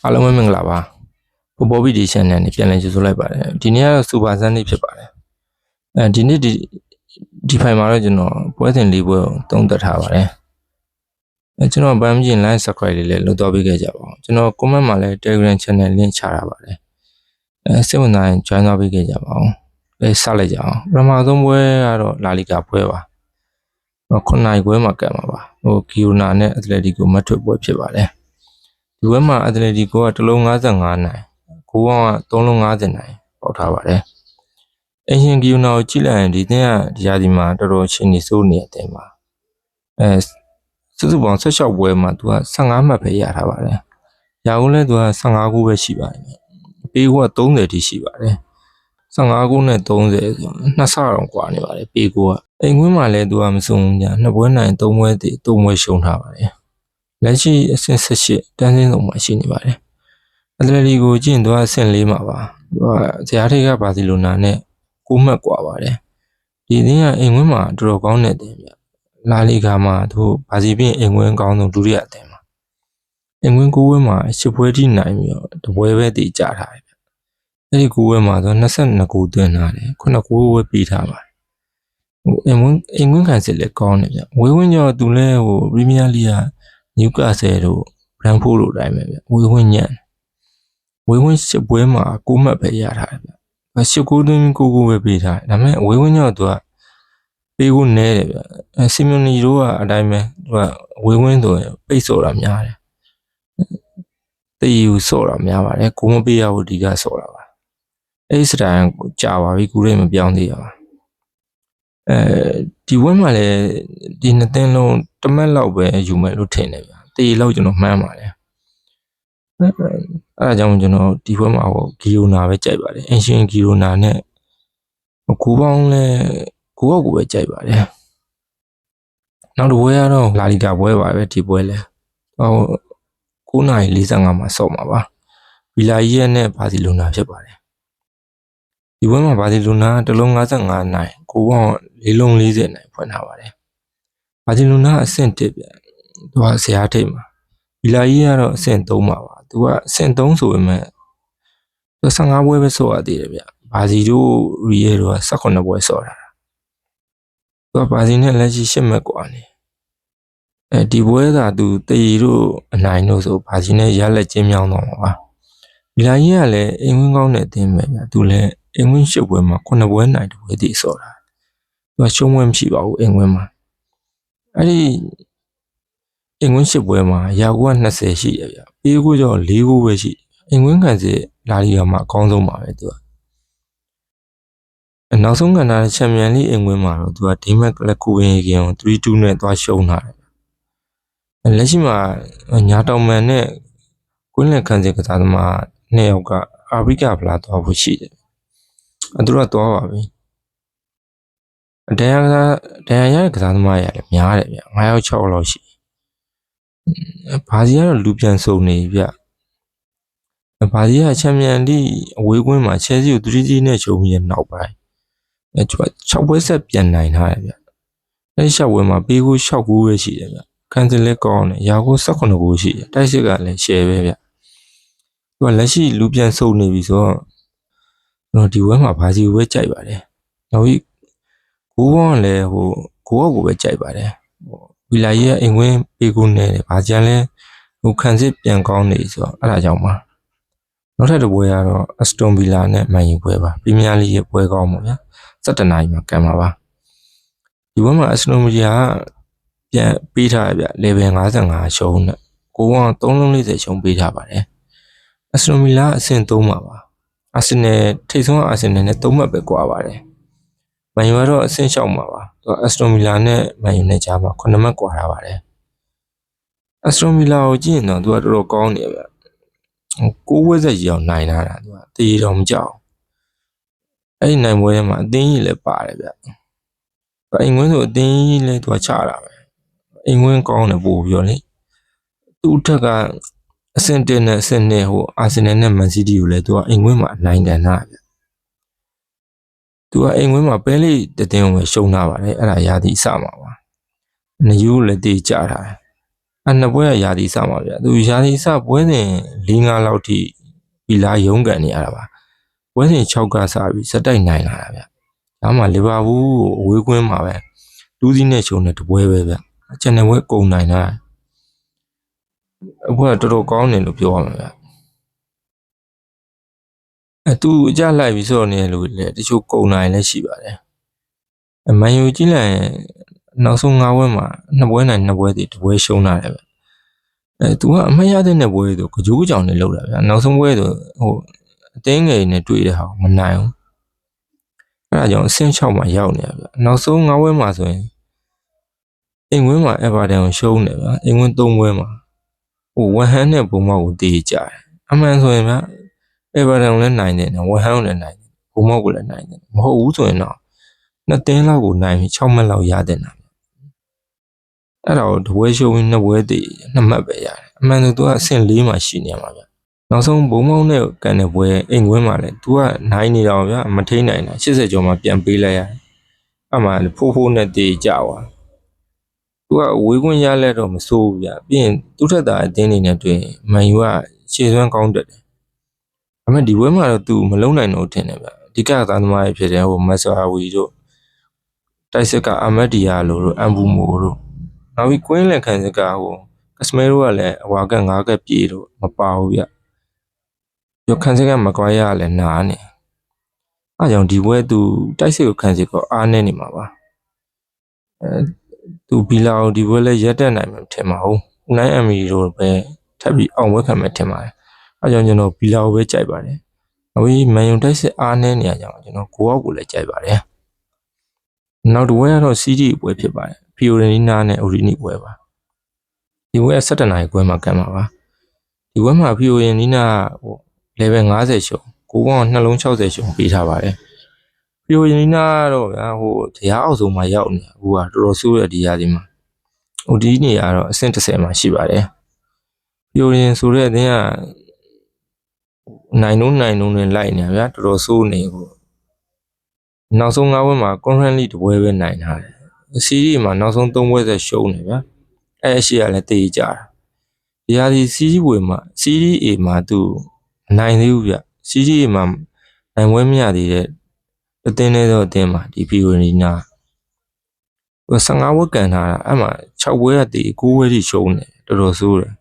အားလုံးပဲမင်္ဂလာပါပေါ်ဗီဒီ channel နဲ့ပြန်လည်ကြိုဆိုလိုက်ပါတယ်ဒီနေ့ကတော့ Super Sunday ဖြစ်ပါတယ်ဒီနေ့ဒီဖိုင်မှာတော့ကျွန်တော်ပွဲစဉ်၄ပွဲကိုသုံးသပ်ထားပါတယ်ကျွန်တော်ဗမ်းမြင် like subscribe လေးလည်းလုပ်တော့ပေးခဲ့ကြပါဦးကျွန်တော် comment မှာလည်း Telegram channel link ချထားပါတယ်စိတ်ဝင်စားရင် join တော့ပေးခဲ့ကြပါဦးစလိုက်ကြအောင်ပထမဆုံးပွဲကတော့လာလီဂါပွဲပါ9နိုင်ပွဲမှာကတ်မှာပါဂီယိုနာနဲ့အက်တလက်တီကိုမတ်ထွတ်ပွဲဖြစ်ပါတယ်ဒီပွဲမှာအက်တလက်တီကိုကတစ်လုံး55နိုင်ကိုက3လုံး50နိုင်ပေါက်ထားပါတယ်အင်ရှင်ဂီယိုနာကိုကြည့်လိုက်ရင်ဒီတင်းကဒီရာဒီမှာတော်တော်ချင်းနေစိုးနေတဲ့အတင်းမှာစုစုပေါင်း16ပွဲမှာသူက15မှတ်ပဲရထားပါတယ်ရာဦးလဲသူက15ခုပဲရှိပါတယ်ပေးကိုက30ထိရှိပါတယ်15ခုနဲ့30ဆိုနှစ်ဆတော့ကွာနေပါတယ်ပေးကိုကအိမ်ကွင်းမှာလဲသူကမစုံဘူးညာနှစ်ပွဲနိုင်3ပွဲတည်3ပွဲရှုံးထားပါတယ်လက်ရှိအဆင့်18တန်းစင်းဆုံးမှာရှိနေပါတယ်အက်တလက်တီကိုကြည့်ရင်သူကအဆင့်4မှာပါသူကဇယားထိပ်ကဘာစီလိုနာနဲ့6မှတ်กว่าပါတယ်ဒီနည်းကအိမ်ကွင်းမှာတော်တော်ကောင်းတဲ့တင်ဗျလာလီဂါမှာသူဘာစီပြင်အိမ်ကွင်းကောင်းဆုံးဒုတိယအတင်မှာအိမ်ကွင်း9ပွဲမှာ10ပွဲထိနိုင်ပြီးတော့တပွဲပဲတည်ကြထားတယ်ဗျအဲ့ဒီ9ပွဲမှာသူ22ခုသွင်းထားတယ်9ခုပဲပြီးထားပါတယ်အိမ်ကွင်းခံစစ်လည်းကောင်းတယ်ဗျဝေးဝင်းကျော်သူလည်းပရီးမီးယားလိဂ်ကနျူကာဆယ်တို့ဘရန်ဖို့တို့တိုင်းပဲဗျဝေးဝင်းညံ့ဝေးဝင်း10ပွဲမှာ6မှတ်ပဲရထားတယ်ဗျ10ခုသွင်း9ခုပဲပေးထားတယ်ဒါပေမဲ့ဝေးဝင်းကျော်သူကပေးခုနဲတယ်ဗျစီမီယိုနီတို့ကအတိုင်းပဲသူကဝေးဝင်းဆိုရင်ပိတ်စော်တာများတယ်တေးယူစော်တာများပါတယ်ကိုမပေးရဘူးဒီကစော်တာပါအဲ့ဒီစတိုင်ကြာပါပြီကူရိတ်မပြောင်းသေးရပါဒီဝက်မှာလည်းဒီနှစ်သင်းလုံးတမက်လောက်ပဲယူမယ်လို့ထင်တယ်ဗျတေးလောက်ကျွန်တော်မှန်းပါတယ်အဲ့ဒါကြောင့်ကျွန်တော်ဒီဘက်မှာဂီယိုနာပဲကြိုက်ပါတယ်အင်ရှင်ဂီယိုနာနဲ့ကိုပေါင်းလဲကိုကောက်ကိုပဲကြိုက်ပါတယ်နောက်တစ်ပွဲကတော့လာလီဂါပွဲပါပဲဒီပွဲလဲ9:45မှာဆော့မှာပါဗီလာရီယက်နဲ့ဘာစီလိုနာဖြစ်ပါတယ်ဒီပွဲမှာဘာစီလိုနာတစ်လုံး55နိုင်ကိုပေါင်း4လုံး40နိုင်ဖွင့်ထားပါတယ်ဘာစီလိုနာအဆင့်1ဗျသူကဇယားထိပ်မှာဗီလာရီကတော့အဆင့်3မှာပါသူကအဆင့်3ဆိုပေမဲ့သူ15ပွဲပဲဆော့ရသေးတယ်ဗျဘာစီတို့ရီယဲတို့က18ပွဲဆော့တာသူကဘာစီနဲ့လက်ရှိ8မှတ်กว่าနေဒီပွဲသာသူတေရီတို့အနိုင်တို့ဆိုဘာစီနဲ့ရလက်ချင်းမြောင်းတော့မှာပါဗီလာရီကလည်းအင်ဝင်းကောင်းတဲ့အသင်းပဲဗျသူလည်းအင်ဝင်း8ပွဲမှာ9ပွဲနိုင်တပွဲတည်ဆော့တာသူကရှုံးပွဲမရှိပါဘူးအင်ဝင်းမှာအဲ့ဒီအင်ကွင်း10ပွဲမှာရာကူက20ရှိရဗျပေးကူကြော4ခုပဲရှိအင်ကွင်းခံစစ်လာလီဂါမှာအကောင်းဆုံးပါပဲသူကနောက်ဆုံးကဏ္ဍချန်ပီယံလိအင်ကွင်းမှာတော့သူကဒီမက်ကလကူဝင်ကင်ကို3-2နဲ့သွားရှုံးထားတယ်လက်ရှိမှာညာတောင်မန်နဲ့ကွင်းလယ်ခံစစ်ကစားသမား2ယောက်ကအာဖရိကဖလားသွားဖို့ရှိတယ်သူတို့ကသွားပါပြီဒဏ်ရာရတဲ့ကစားသမားရတယ်များတယ်ဗျ9ယောက်6ယောက်လောက်ရှိဘာစီကတော့လူပြန်စုံနေဗျဘာစီကချန်ပီယံလိအဝေးကွင်းမှာချဲစီကို3-0နဲ့ရှုံးပြီးနောက်ပိုင်း6ပွဲဆက်ပြန်နိုင်ထားတယ်ဗျအဲ့6ပွဲမှာပေးကို6ခုပဲရှိတယ်ဗျကန်စစ်လည်းကောင်းတယ်ရာကို18ခုရှိတယ်တိုက်စစ်ကလည်း share ပဲဗျသူကလက်ရှိလူပြန်စုံနေပြီဆိုတော့ကျွန်တော်ဒီဝဲမှာဘာစီကိုပဲကြိုက်ပါတယ်နောက်ပြီးကိုပေါင်းလည်းကိုကောက်ကိုပဲကြိုက်ပါတယ်ဗီလာရီကအင်ကွင်းပေးကူနေတယ်ဘာကြံလဲခံစစ်ပြန်ကောင်းနေဆိုတော့အဲ့ဒါကြောင့်ပါနောက်ထပ်တစ်ပွဲကတော့အက်စတွန်ဗီလာနဲ့မန်ယူပွဲပါပရီးမီးယားလိရဲ့ပွဲကောင်းပါဗျာ17နာရီမှာကန်ပါပါဒီပွဲမှာအက်စတွန်ဗီလာကပြန်ပေးထားရဗျ level 55ရှုံးနဲ့ကိုက3လုံး40ရှုံးပေးထားပါတယ်အက်စတွန်ဗီလာအဆင့်3မှာပါအာဆင်နယ်ထိပ်ဆုံးအာဆင်နယ်နဲ့3မှတ်ပဲကွာပါတယ်မန်ယူကတော့အဆင့်6မှာပါသူအက်စတွန်ဗီလာနဲ့မန်ယူနဲ့ကြားမှာ9မှတ်ကွာထားပါတယ်အက်စတွန်ဗီလာကိုကြည့်ရင်တော့သူကတော်တော်ကောင်းနေဗျ6ဝက်ဆက်ကြီးအောင်နိုင်လာတာသူကတေးတော်မကြောက်အဲ့ဒီနိုင်ပွဲထဲမှာအသင်းကြီးလည်းပါတယ်ဗျအိမ်ကွင်းဆိုအသင်းကြီးလည်းသူကချတာပဲအိမ်ကွင်းကောင်းတယ်ပို့ပြီးတော့လေသူ့ထက်ကအဆင့်1နဲ့အဆင့်2အာဆင်နယ်နဲ့မန်စီးတီးကိုလည်းသူကအိမ်ကွင်းမှာအနိုင်ကန်တာဗျသူကအိမ်ကွင်းမှာပဲလေးတတင်းကိုပဲရှုံးထားပါတယ်အဲ့ဒါရာသီအစမှာပါနယူးလည်းတေးကြတာ နှစ်ပွဲကရာသီစမှာဗျာသူရာသီစပွဲစဉ်4-5လောက်ထိပြီးလာရုံးကန်နေရတာပါပွဲစဉ်6ကစပြီးစက်တိုက်နိုင်လာတာဗျာဒါမှလီဗာပူးကိုအဝေးကွင်းမှာပဲ2စီးနဲ့ရှုံးတဲ့တပွဲပဲဗျာကျန်တဲ့ပွဲကုန်နိုင်တာအပွဲကတော်တော်ကောင်းတယ်လို့ပြောရမှာဗျာသူအကြလိုက်ပြီးစောနေတယ်လို့လေတချို့ကုန်နိုင်လည်းရှိပါတယ်မန်ယူကြည့်လိုက်ရင်နောက်ဆုံး9ပွဲမှာ2ပွဲနိုင်2ပွဲတည်1ပွဲရှုံးလာတယ်ဗျသူကအမှတ်ရတဲ့ပွဲဆိုကြိုးကြောင်နေလောက်တာဗျာနောက်ဆုံးပွဲဆိုဟိုအတင်းငယ်နဲ့တွေ့တဲ့ဟာမနိုင်ဘူးအဲ့ဒါကြောင့်အဆင့်6မှာရောက်နေတာဗျနောက်ဆုံး9ပွဲမှာဆိုရင်အိမ်ဝင်းမှာအေဗာတန်ကိုရှုံးတယ်ဗျအိမ်ဝင်း3ပွဲမှာဟိုဝမ်ဟန်နဲ့ဘုံမောက်ကိုတည်ကြတယ်အမှန်ဆိုရင်ဗျအေဗာတန်ကိုလည်းနိုင်တယ်ဝမ်ဟန်ကိုလည်းနိုင်တယ်ဘုံမောက်ကိုလည်းနိုင်တယ်မဟုတ်ဘူးဆိုရင်တော့2သင်းလောက်ကိုနိုင်ပြီး6မှတ်လောက်ရတဲ့နာအဲ့ဒါကိုတပွဲရှုံးပြီး2ပွဲတည်2မှတ်ပဲရတယ်အမှန်ဆိုသူကအဆင့်4မှာရှိနေမှာဗျနောက်ဆုံးဘုံမောက်နဲ့ကန်တဲ့ပွဲအိမ်ဝင်းမှာလည်းသူကနိုင်နေတော့ဗျမထိန်နိုင်တာ80ကျော်မှပြန်ပေးလိုက်ရတယ်အမှန်ဖိုးနဲ့တည်ကြသွားသူကဝေးခွင့်ရလဲတော့မစိုးဘူးဗျပြီးရင်သူ့ထက်သာအတင်းနေနဲ့တွေ့မန်ယူကခြေစွမ်းကောင်းတက်တယ်ဒါပေမဲ့ဒီပွဲမှာတော့သူမလုံးနိုင်တော့ထင်တယ်ဗျအဓိကသာသမားဖြစ်တယ်ဟိုမက်ဆာဝီတို့တိုက်စစ်ကအမတ်ဒီယာလိုတို့အမ်ဘူမိုတို့နောက်ပြီးကွင်းလက်ခံစစ်ကဟိုကစမဲတို့ကလည်းအဝါက9ကပြေတို့မပါဘူးဗျရောခံစစ်ကမကွာရလည်းနားနေအားကြောင့်ဒီပွဲသူတိုက်စစ်ကိုခံစစ်ကောအားနေနေမှာပါသူဘီလာကိုဒီပွဲလဲရက်တက်နိုင်မှာထင်ပါဘူးနိုင်အမီတို့ပဲထပ်ပြီးအောင်ပွဲခံမယ်ထင်ပါတယ်အားကြောင့်ကျွန်တော်ဘီလာကိုပဲကြိုက်ပါတယ်နောက်ပြီးမန်ယူတိုက်စစ်အားနေနေရကြအောင်ကျွန်တော်ကိုအောက်ကိုလည်းကြိုက်ပါတယ်နောက်တစ်ပွဲကတော့စီးတီပွဲဖြစ်ပါတယ်ဖီယိုရနီနာနဲ့အိုရီနီပွဲပါဒီပွဲ17နာရီပွဲမှာကန်ပါပါဒီပွဲမှာဖီယိုရနီနာဟို level 50ရှုံးကိုကောင်ကနှလုံး60ရှုံးပေးထားပါတယ်ဖီယိုရနီနာတော့ဗျာဟိုတရားအောက်ဆုံးမှာရောက်နေအခုကတော်တော်ဆိုးရဒီရာဒီမှာဟိုဒီနေရာတော့အဆင့်30မှာရှိပါတယ်ဖီယိုရင်ဆိုတဲ့အတင်းကနိုင်လုံးနဲ့လိုက်နေဗျာတော်တော်ဆိုးနေကိုနောက်ဆုံး9ပွဲမှာ currently တပွဲပဲနိုင်ထားတယ်စီးရီးမှာနောက်ဆုံး3ပွဲဆက်ရှုံးနေဗျာအဲ့အရှိကလည်းတေးကြတာဒီဟာဒီစီးရီးပွဲမှာစီးရီး A မှာသူနိုင်သေးဘူးဗျစီးရီး A မှာနိုင်ပွဲမရသေးတဲ့အတင်းနဲ့တော့အတင်းမှာဒီဖီယိုရီနာ15ပွဲကန်ထားတာအဲ့မှာ6ပွဲကတေး9ပွဲထိရှုံးနေတော်တော်ဆိုးတယ်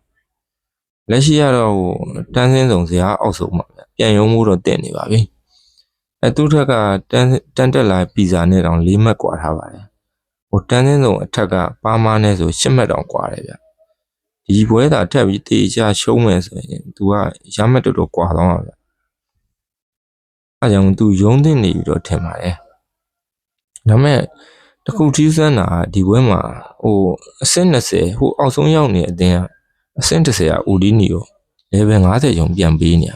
လက်ရှိကတော့ဟိုတန်းစင်းဆောင်စရာအောက်ဆုံးပါဗျပြန်ရုံးမှုတော့တင်နေပါပြီသူ့ထက်ကတန်းတက်လာပီဇာနဲ့တောင်4မှတ်กว่าထားပါတယ်ဟိုတန်းစင်းဆောင်အထက်ကပါမားနဲ့ဆို10မှတ်တောင်กว่าတယ်ဗျဒီပွဲသာထက်ပြီးတေချာရှုံးမယ်ဆိုရင်သူကရမှတ်တော်กว่าတော့ပါဗျအဲကြောင့်သူရုံးတင်နေပြီးတော့ထင်ပါတယ်ဒါမဲ့တခုထီးစမ်းတာဒီပွဲမှာဟိုအဆင့်20ဟိုအောက်ဆုံးရောက်နေတဲ့အတင်းကအဆင့်30ကအိုဒီနီကို level 50ကျော်ပြန်ပေးနေရ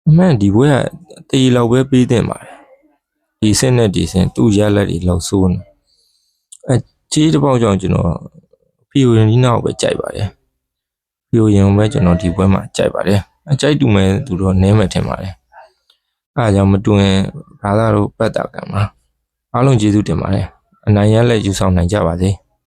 အမှန်ဒီပွဲကတေးလောက်ပဲပေးတင်ပါတယ်ဒီစင်းနဲ့ဒီစင်းသူ့ရလက်တွေလောက်ဆိုးနေအဲကြီးတစ်ပေါက်ကြောင့်ကျွန်တော်ဖီယိုရင်နီနာကိုပဲကြိုက်ပါတယ်ဖီယိုရင်ကိုပဲကျွန်တော်ဒီပွဲမှာကြိုက်ပါတယ်အကြိုက်တူမဲ့သူတော့နည်းမယ်ထင်ပါတယ်အဲဒါကြောင့်မတူရင်ဘာသာတို့ပတ်တာကံပါအားလုံးကျေးဇူးတင်ပါတယ်အနိုင်ရလက်ယူဆောင်နိုင်ကြပါစေ